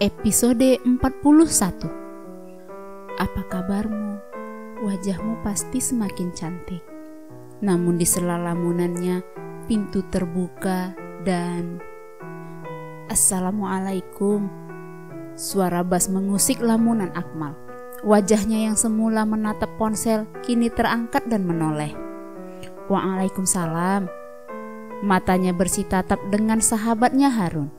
Episode 41. Apa kabarmu? Wajahmu pasti semakin cantik. Namun di sela lamunannya, pintu terbuka dan Assalamualaikum. Suara bas mengusik lamunan Akmal. Wajahnya yang semula menatap ponsel kini terangkat dan menoleh. Waalaikumsalam. Matanya bersitatap dengan sahabatnya Harun.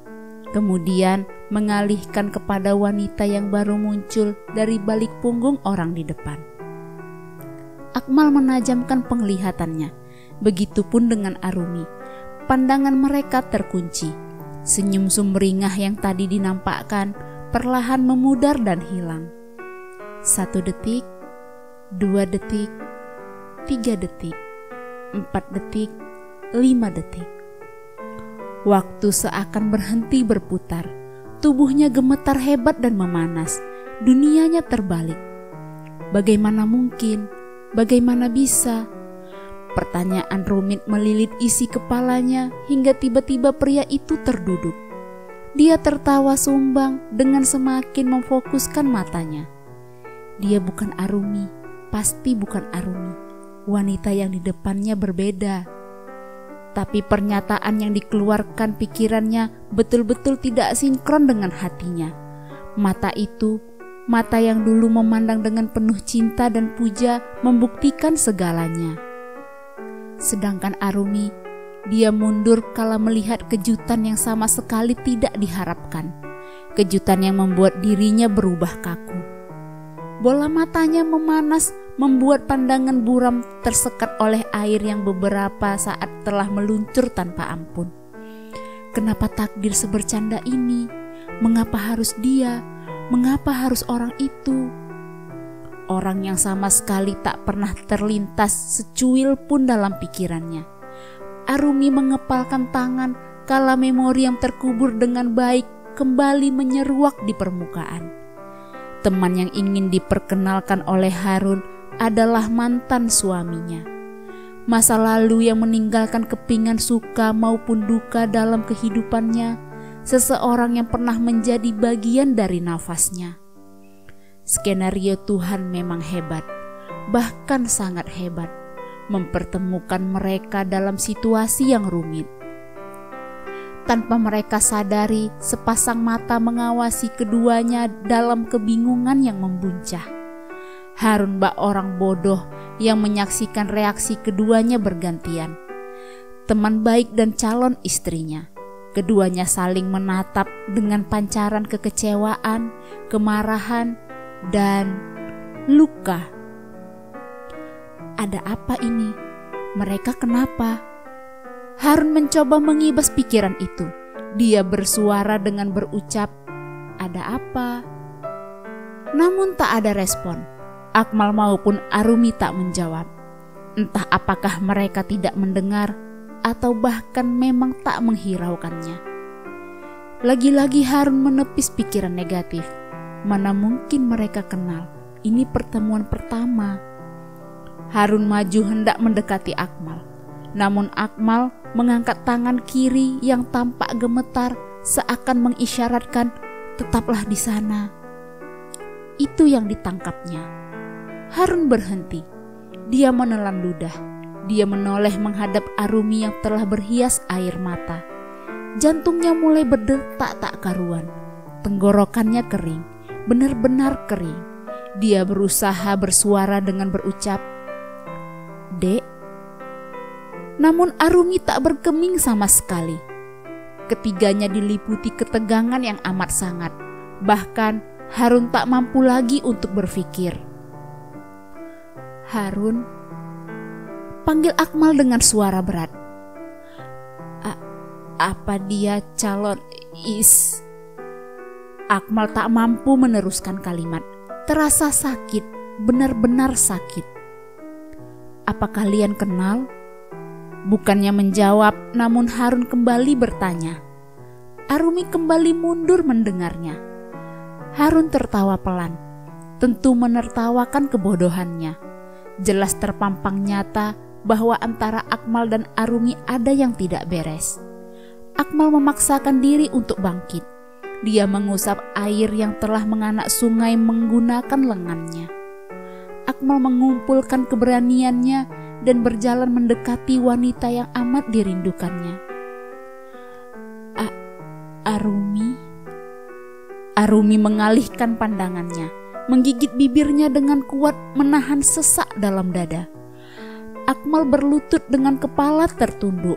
Kemudian mengalihkan kepada wanita yang baru muncul dari balik punggung orang di depan. Akmal menajamkan penglihatannya. Begitupun dengan Arumi. Pandangan mereka terkunci. Senyum sumringah yang tadi dinampakkan perlahan memudar dan hilang. 1 detik, 2 detik, 3 detik, 4 detik, 5 detik. Waktu seakan berhenti berputar. Tubuhnya gemetar hebat dan memanas. Dunianya terbalik. Bagaimana mungkin? Bagaimana bisa? Pertanyaan rumit melilit isi kepalanya hingga tiba-tiba pria itu terduduk. Dia tertawa sumbang dengan semakin memfokuskan matanya. Dia bukan Arumi, pasti bukan Arumi. Wanita yang di depannya berbeda. Tapi pernyataan yang dikeluarkan pikirannya betul-betul tidak sinkron dengan hatinya. Mata itu, mata yang dulu memandang dengan penuh cinta dan puja, membuktikan segalanya. Sedangkan Arumi, dia mundur kala melihat kejutan yang sama sekali tidak diharapkan. Kejutan yang membuat dirinya berubah kaku. Bola matanya memanas, membuat pandangan buram tersekat oleh air yang beberapa saat telah meluncur tanpa ampun. Kenapa takdir sebercanda ini? Mengapa harus dia? Mengapa harus orang itu? Orang yang sama sekali tak pernah terlintas secuil pun dalam pikirannya. Arumi mengepalkan tangan kala memori yang terkubur dengan baik kembali menyeruak di permukaan. Teman yang ingin diperkenalkan oleh Harun adalah mantan suaminya. Masa lalu yang meninggalkan kepingan suka maupun duka dalam kehidupannya, seseorang yang pernah menjadi bagian dari nafasnya. Skenario Tuhan memang hebat, bahkan sangat hebat, mempertemukan mereka dalam situasi yang rumit. Tanpa mereka sadari, sepasang mata mengawasi keduanya dalam kebingungan yang membuncah. Harun bak orang bodoh yang menyaksikan reaksi keduanya bergantian. Teman baik dan calon istrinya. Keduanya saling menatap dengan pancaran kekecewaan, kemarahan, dan luka. Ada apa ini? Mereka kenapa? Harun mencoba mengibas pikiran itu. Dia bersuara dengan berucap, "Ada apa?" Namun tak ada respon. Akmal maupun Arumi tak menjawab. Entah apakah mereka tidak mendengar atau bahkan memang tak menghiraukannya. Lagi-lagi Harun menepis pikiran negatif. Mana mungkin mereka kenal? Ini pertemuan pertama. Harun maju hendak mendekati Akmal. Namun Akmal mengangkat tangan kiri yang tampak gemetar seakan mengisyaratkan, "Tetaplah di sana." Itu yang ditangkapnya. Harun berhenti. Dia menelan ludah. Dia menoleh menghadap Arumi yang telah berhias air mata. Jantungnya mulai berdetak tak karuan. Tenggorokannya kering, benar-benar kering. Dia berusaha bersuara dengan berucap, "Dek." Namun Arumi tak bergeming sama sekali. Ketiganya diliputi ketegangan yang amat sangat. Bahkan Harun tak mampu lagi untuk berpikir. "Harun," panggil Akmal dengan suara berat. Apa dia calon Akmal tak mampu meneruskan kalimat. Terasa sakit, benar-benar sakit. "Apa kalian kenal?" Bukannya menjawab, namun Harun kembali bertanya. Arumi kembali mundur mendengarnya. Harun tertawa pelan, tentu menertawakan kebodohannya. Jelas terpampang nyata bahwa antara Akmal dan Arumi ada yang tidak beres. Akmal memaksakan diri untuk bangkit. Dia mengusap air yang telah menganak sungai menggunakan lengannya. Akmal mengumpulkan keberaniannya dan berjalan mendekati wanita yang amat dirindukannya. Arumi? Arumi mengalihkan pandangannya, menggigit bibirnya dengan kuat, menahan sesak dalam dada. Akmal berlutut dengan kepala tertunduk.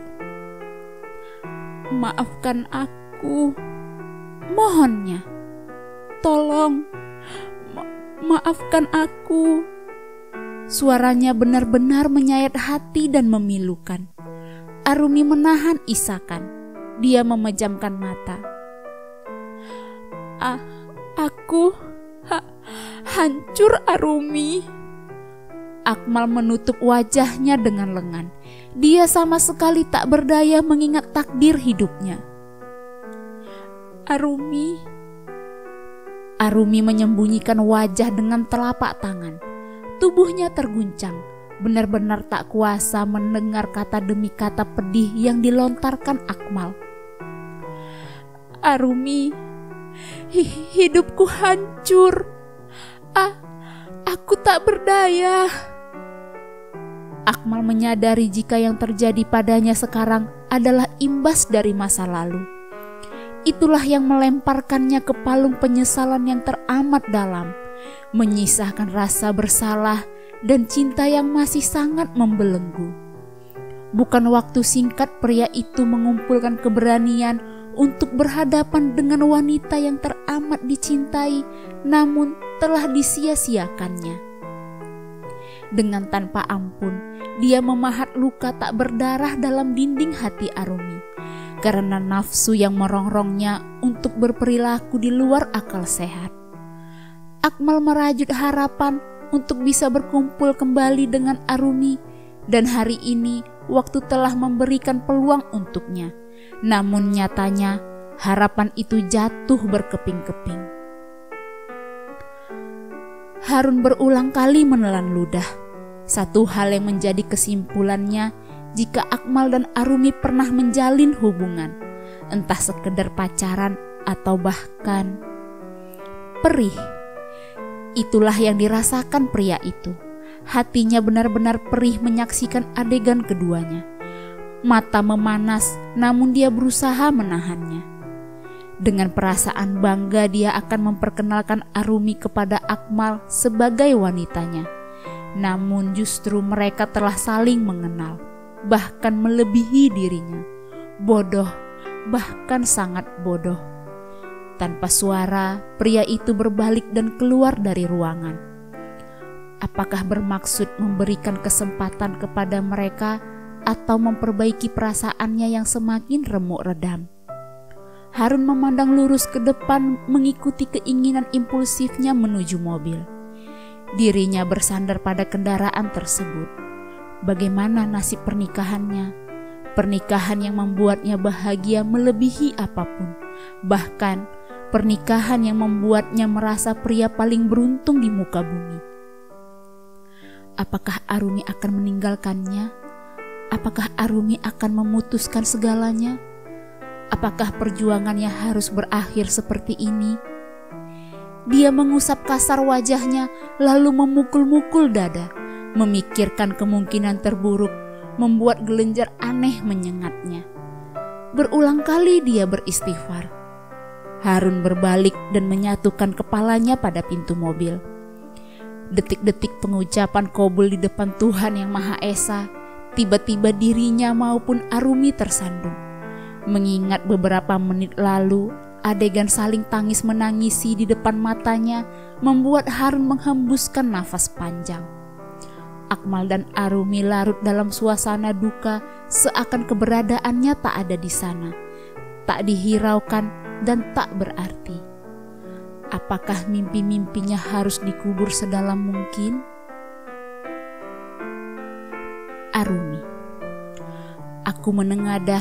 "Maafkan aku," mohonnya. "Tolong, maafkan aku." Suaranya benar-benar menyayat hati dan memilukan. Arumi menahan isakan. Dia memejamkan mata. Aku hancur, Arumi." Akmal menutup wajahnya dengan lengan. Dia sama sekali tak berdaya mengingat takdir hidupnya. Arumi menyembunyikan wajah dengan telapak tangan. Tubuhnya terguncang, benar-benar tak kuasa mendengar kata demi kata pedih yang dilontarkan Akmal. "Arumi, hidupku hancur. Aku tak berdaya." Akmal menyadari jika yang terjadi padanya sekarang adalah imbas dari masa lalu. Itulah yang melemparkannya ke palung penyesalan yang teramat dalam, menyisakan rasa bersalah dan cinta yang masih sangat membelenggu. Bukan waktu singkat pria itu mengumpulkan keberanian untuk berhadapan dengan wanita yang teramat dicintai, namun telah disia-siakannya. Dengan tanpa ampun, dia memahat luka tak berdarah dalam dinding hati Arumi, karena nafsu yang merongrongnya untuk berperilaku di luar akal sehat. Akmal merajut harapan untuk bisa berkumpul kembali dengan Arumi, dan hari ini waktu telah memberikan peluang untuknya. Namun nyatanya harapan itu jatuh berkeping-keping. Harun berulang kali menelan ludah. Satu hal yang menjadi kesimpulannya jika Akmal dan Arumi pernah menjalin hubungan, entah sekedar pacaran atau bahkan perih. Itulah yang dirasakan pria itu. Hatinya benar-benar perih menyaksikan adegan keduanya. Mata memanas, namun dia berusaha menahannya. Dengan perasaan bangga dia akan memperkenalkan Arumi kepada Akmal sebagai wanitanya. Namun justru mereka telah saling mengenal, bahkan melebihi dirinya. Bodoh, bahkan sangat bodoh. Tanpa suara, pria itu berbalik dan keluar dari ruangan. Apakah bermaksud memberikan kesempatan kepada mereka atau memperbaiki perasaannya yang semakin remuk redam? Harun memandang lurus ke depan mengikuti keinginan impulsifnya menuju mobil. Dirinya bersandar pada kendaraan tersebut. Bagaimana nasib pernikahannya? Pernikahan yang membuatnya bahagia melebihi apapun. Bahkan pernikahan yang membuatnya merasa pria paling beruntung di muka bumi. Apakah Arumi akan meninggalkannya? Apakah Arumi akan memutuskan segalanya? Apakah perjuangannya harus berakhir seperti ini? Dia mengusap kasar wajahnya lalu memukul-mukul dada, memikirkan kemungkinan terburuk, membuat gelenjar aneh menyengatnya. Berulang kali dia beristighfar. Harun berbalik dan menyatukan kepalanya pada pintu mobil. Detik-detik pengucapan qobul di depan Tuhan Yang Maha Esa, tiba-tiba dirinya maupun Arumi tersandung. Mengingat beberapa menit lalu, adegan saling tangis menangisi di depan matanya membuat Harun menghembuskan nafas panjang. Akmal dan Arumi larut dalam suasana duka seakan keberadaannya tak ada di sana, tak dihiraukan dan tak berarti. Apakah mimpi-mimpinya harus dikubur sedalam mungkin? Arumi. Aku menengadah,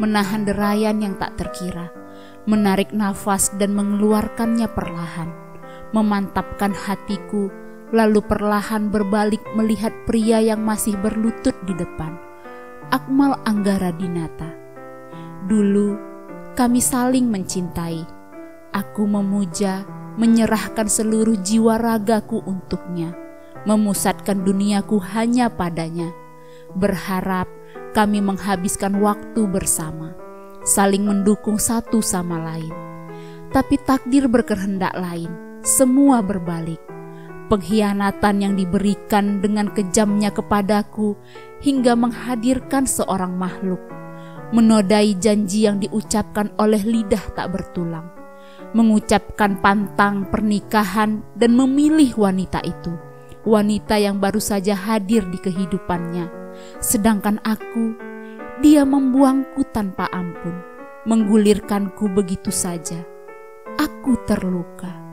menahan derayan yang tak terkira, menarik nafas dan mengeluarkannya perlahan, memantapkan hatiku, lalu perlahan berbalik melihat pria yang masih berlutut di depan, Akmal Anggara Dinata. Dulu kami saling mencintai. Aku memuja, menyerahkan seluruh jiwa ragaku untuknya, memusatkan duniaku hanya padanya, berharap kami menghabiskan waktu bersama, saling mendukung satu sama lain. Tapi takdir berkehendak lain, semua berbalik. Pengkhianatan yang diberikan dengan kejamnya kepadaku hingga menghadirkan seorang makhluk, menodai janji yang diucapkan oleh lidah tak bertulang, mengucapkan pantang pernikahan dan memilih wanita itu, wanita yang baru saja hadir di kehidupannya. Sedangkan aku, dia membuangku tanpa ampun, menggulirkanku begitu saja. Aku terluka.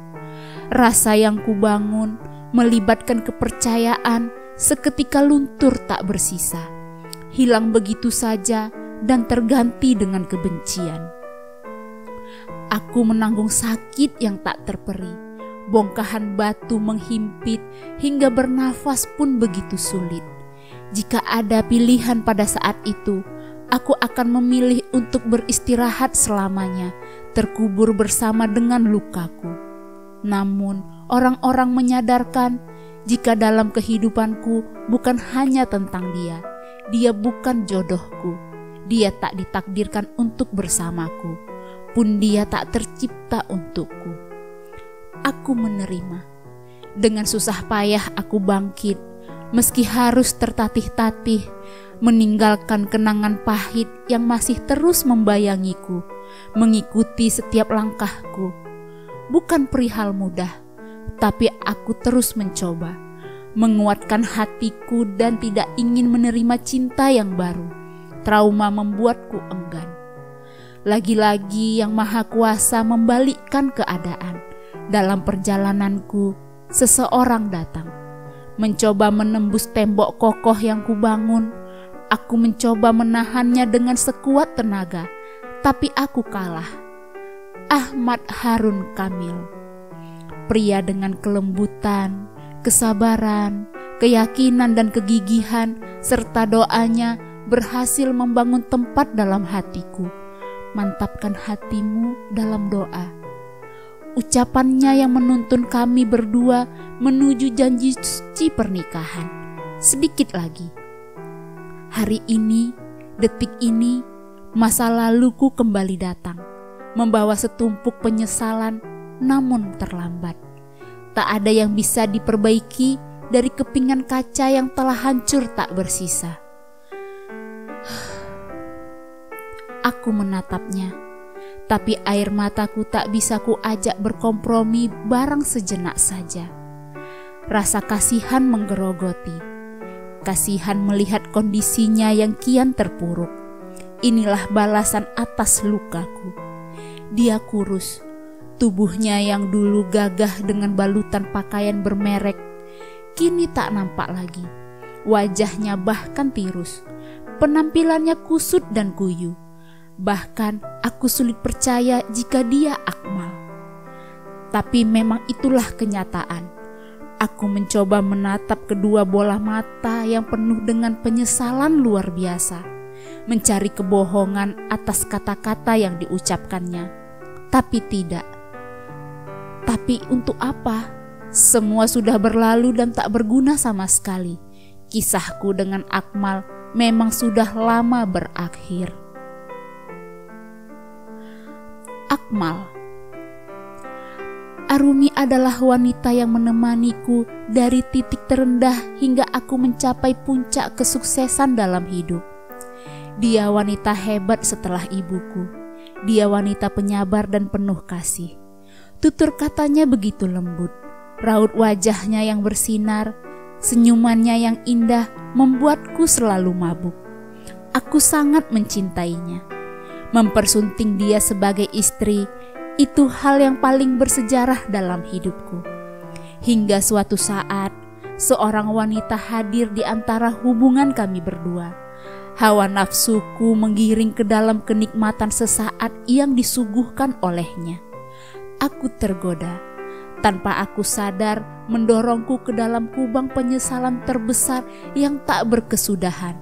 Rasa yang kubangun melibatkan kepercayaan seketika luntur tak bersisa, hilang begitu saja dan terganti dengan kebencian. Aku menanggung sakit yang tak terperi, bongkahan batu menghimpit hingga bernafas pun begitu sulit. Jika ada pilihan pada saat itu, aku akan memilih untuk beristirahat selamanya, terkubur bersama dengan lukaku. Namun, orang-orang menyadarkan jika dalam kehidupanku bukan hanya tentang dia. Dia bukan jodohku. Dia tak ditakdirkan untuk bersamaku. Pun dia tak tercipta untukku. Aku menerima. Dengan susah payah aku bangkit, meski harus tertatih-tatih, meninggalkan kenangan pahit yang masih terus membayangiku, mengikuti setiap langkahku. Bukan perihal mudah, tapi aku terus mencoba, menguatkan hatiku dan tidak ingin menerima cinta yang baru. Trauma membuatku enggan. Lagi-lagi Yang Maha Kuasa membalikkan keadaan. Dalam perjalananku, seseorang datang, mencoba menembus tembok kokoh yang kubangun. Aku mencoba menahannya dengan sekuat tenaga, tapi aku kalah. Ahmad Harun Kamil, pria dengan kelembutan, kesabaran, keyakinan dan kegigihan, serta doanya berhasil membangun tempat dalam hatiku. Mantapkan hatimu dalam doa. Ucapannya yang menuntun kami berdua menuju janji suci pernikahan. Sedikit lagi. Hari ini, detik ini, masa laluku kembali datang, membawa setumpuk penyesalan, namun terlambat. Tak ada yang bisa diperbaiki dari kepingan kaca yang telah hancur tak bersisa. Aku menatapnya, tapi air mataku tak bisa kuajak berkompromi barang sejenak saja. Rasa kasihan menggerogoti. Kasihan melihat kondisinya yang kian terpuruk. Inilah balasan atas lukaku. Dia kurus, tubuhnya yang dulu gagah dengan balutan pakaian bermerek, kini tak nampak lagi. Wajahnya bahkan tirus, penampilannya kusut dan kuyu. Bahkan aku sulit percaya jika dia Akmal. Tapi memang itulah kenyataan. Aku mencoba menatap kedua bola mata yang penuh dengan penyesalan luar biasa, mencari kebohongan atas kata-kata yang diucapkannya. Tapi tidak. Tapi untuk apa? Semua sudah berlalu dan tak berguna sama sekali. Kisahku dengan Akmal memang sudah lama berakhir. Akmal. Arumi adalah wanita yang menemaniku dari titik terendah hingga aku mencapai puncak kesuksesan dalam hidup. Dia wanita hebat setelah ibuku. Dia wanita penyabar dan penuh kasih. Tutur katanya begitu lembut. Raut wajahnya yang bersinar, senyumannya yang indah membuatku selalu mabuk. Aku sangat mencintainya. Mempersunting dia sebagai istri, itu hal yang paling bersejarah dalam hidupku. Hingga suatu saat, seorang wanita hadir di antara hubungan kami berdua. Hawa nafsuku menggiring ke dalam kenikmatan sesaat yang disuguhkan olehnya. Aku tergoda. Tanpa aku sadar, mendorongku ke dalam kubang penyesalan terbesar yang tak berkesudahan.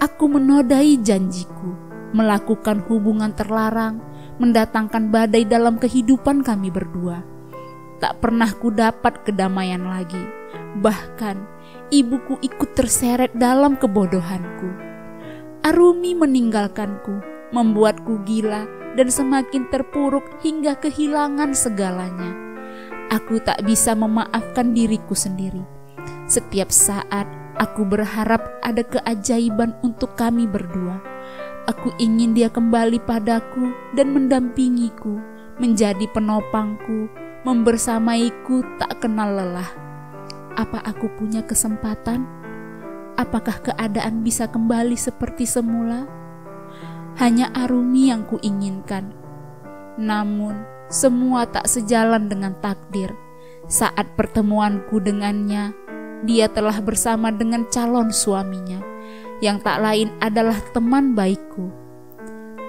Aku menodai janjiku, melakukan hubungan terlarang, mendatangkan badai dalam kehidupan kami berdua. Tak pernah ku dapat kedamaian lagi. Bahkan ibuku ikut terseret dalam kebodohanku. Arumi meninggalkanku, membuatku gila dan semakin terpuruk hingga kehilangan segalanya. Aku tak bisa memaafkan diriku sendiri. Setiap saat aku berharap ada keajaiban untuk kami berdua. Aku ingin dia kembali padaku dan mendampingiku, menjadi penopangku, membersamaiku tak kenal lelah. Apa aku punya kesempatan? Apakah keadaan bisa kembali seperti semula? Hanya Arumi yang kuinginkan. Namun, semua tak sejalan dengan takdir. Saat pertemuanku dengannya, dia telah bersama dengan calon suaminya, yang tak lain adalah teman baikku.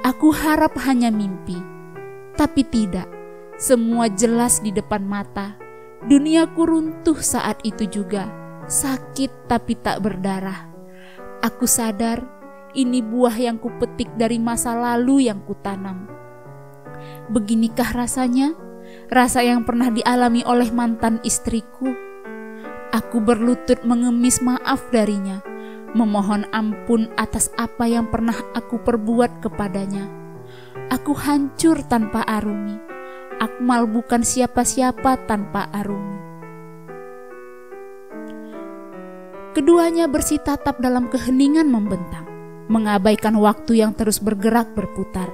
Aku harap hanya mimpi, tapi tidak. Semua jelas di depan mata. Duniaku runtuh saat itu juga, sakit tapi tak berdarah. Aku sadar ini buah yang kupetik dari masa lalu yang kutanam. Beginikah rasanya? Rasa yang pernah dialami oleh mantan istriku. Aku berlutut mengemis maaf darinya, memohon ampun atas apa yang pernah aku perbuat kepadanya. Aku hancur tanpa Arumi. Akmal bukan siapa-siapa tanpa Arumi. Keduanya bersitatap dalam keheningan membentang, mengabaikan waktu yang terus bergerak berputar.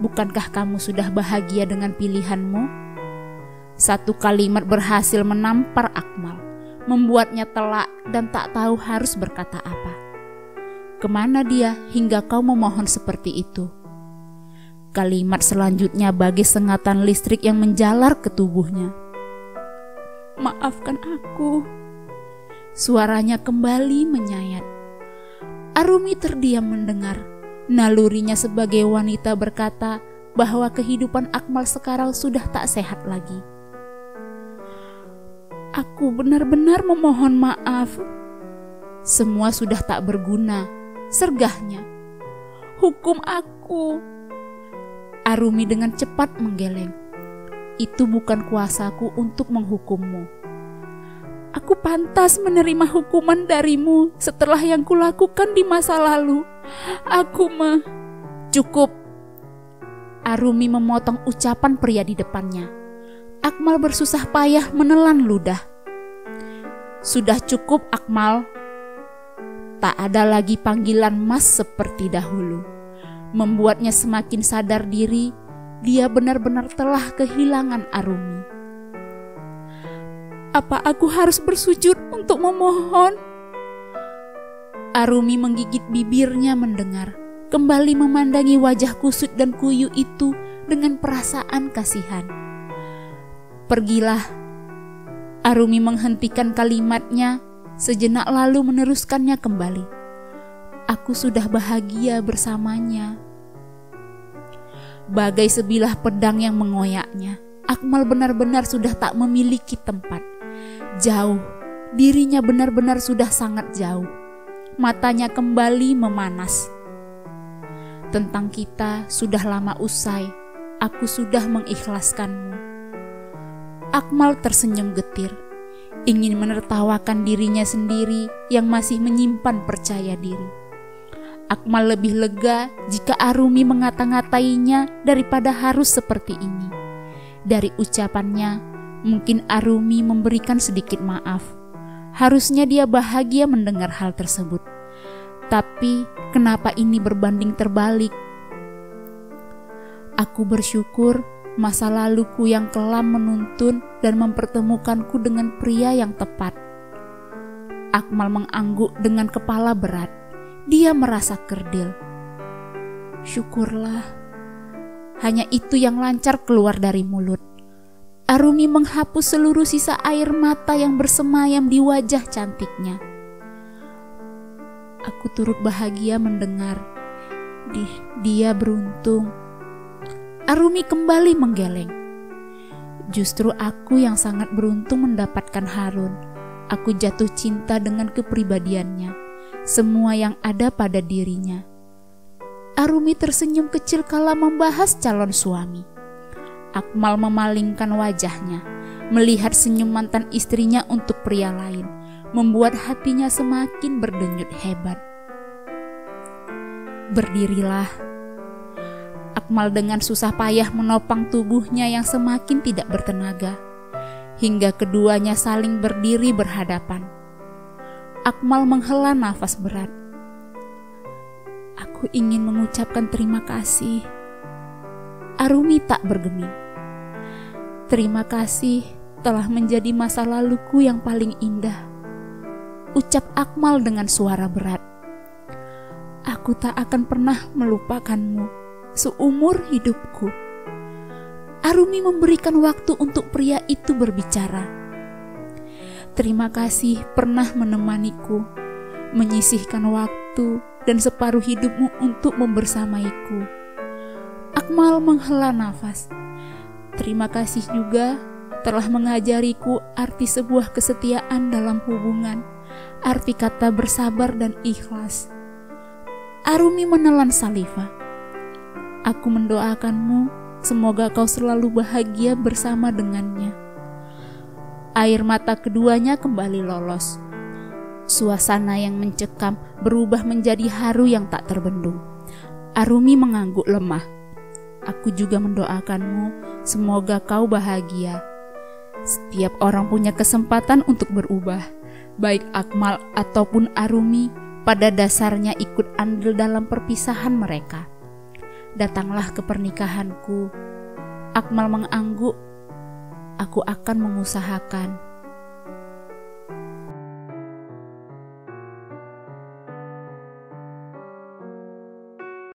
Bukankah kamu sudah bahagia dengan pilihanmu? Satu kalimat berhasil menampar Akmal, membuatnya telak dan tak tahu harus berkata apa. Kemana dia hingga kau memohon seperti itu? Kalimat selanjutnya bagai sengatan listrik yang menjalar ke tubuhnya. Maafkan aku. Suaranya kembali menyayat. Arumi terdiam mendengar. Nalurinya sebagai wanita berkata bahwa kehidupan Akmal sekarang sudah tak sehat lagi. Aku benar-benar memohon maaf. Semua sudah tak berguna, sergahnya. Hukum aku. Arumi dengan cepat menggeleng. Itu bukan kuasaku untuk menghukummu. Aku pantas menerima hukuman darimu setelah yang kulakukan di masa lalu. Cukup. Arumi memotong ucapan pria di depannya. Akmal bersusah payah menelan ludah. Sudah cukup, Akmal. Tak ada lagi panggilan Mas seperti dahulu. Membuatnya semakin sadar diri, dia benar-benar telah kehilangan Arumi. Apa aku harus bersujud untuk memohon? Arumi menggigit bibirnya mendengar, kembali memandangi wajah kusut dan kuyu itu dengan perasaan kasihan. Pergilah. Arumi menghentikan kalimatnya, sejenak lalu meneruskannya kembali. Aku sudah bahagia bersamanya. Bagai sebilah pedang yang mengoyaknya, Akmal benar-benar sudah tak memiliki tempat. Jauh, dirinya benar-benar sudah sangat jauh. Matanya kembali memanas. Tentang kita sudah lama usai, aku sudah mengikhlaskanmu. Akmal tersenyum getir, ingin menertawakan dirinya sendiri yang masih menyimpan percaya diri. Akmal lebih lega jika Arumi mengata-ngatainya daripada harus seperti ini. Dari ucapannya, mungkin Arumi memberikan sedikit maaf. Harusnya dia bahagia mendengar hal tersebut. Tapi kenapa ini berbanding terbalik? Aku bersyukur masa laluku yang kelam menuntun dan mempertemukanku dengan pria yang tepat. Akmal mengangguk dengan kepala berat. Dia merasa kerdil. Syukurlah. Hanya itu yang lancar keluar dari mulut. Arumi menghapus seluruh sisa air mata yang bersemayam di wajah cantiknya. Aku turut bahagia mendengar. Dia beruntung. Arumi kembali menggeleng. Justru aku yang sangat beruntung mendapatkan Harun. Aku jatuh cinta dengan kepribadiannya, semua yang ada pada dirinya. Arumi tersenyum kecil kala membahas calon suami. Akmal memalingkan wajahnya, melihat senyum mantan istrinya untuk pria lain, membuat hatinya semakin berdenyut hebat. Berdirilah. Akmal dengan susah payah menopang tubuhnya yang semakin tidak bertenaga, hingga keduanya saling berdiri berhadapan. Akmal menghela nafas berat. Aku ingin mengucapkan terima kasih. Arumi tak bergeming. Terima kasih telah menjadi masa laluku yang paling indah, ucap Akmal dengan suara berat. Aku tak akan pernah melupakanmu seumur hidupku. Arumi memberikan waktu untuk pria itu berbicara. Terima kasih pernah menemaniku, menyisihkan waktu dan separuh hidupmu untuk membersamaiku. Akmal menghela nafas. Terima kasih juga telah mengajariku arti sebuah kesetiaan dalam hubungan, arti kata bersabar dan ikhlas. Arumi menelan saliva. Aku mendoakanmu, semoga kau selalu bahagia bersama dengannya. Air mata keduanya kembali lolos. Suasana yang mencekam berubah menjadi haru yang tak terbendung. Arumi mengangguk lemah. Aku juga mendoakanmu, semoga kau bahagia. Setiap orang punya kesempatan untuk berubah, baik Akmal ataupun Arumi pada dasarnya ikut andil dalam perpisahan mereka. Datanglah ke pernikahanku. Akmal mengangguk. Aku akan mengusahakan.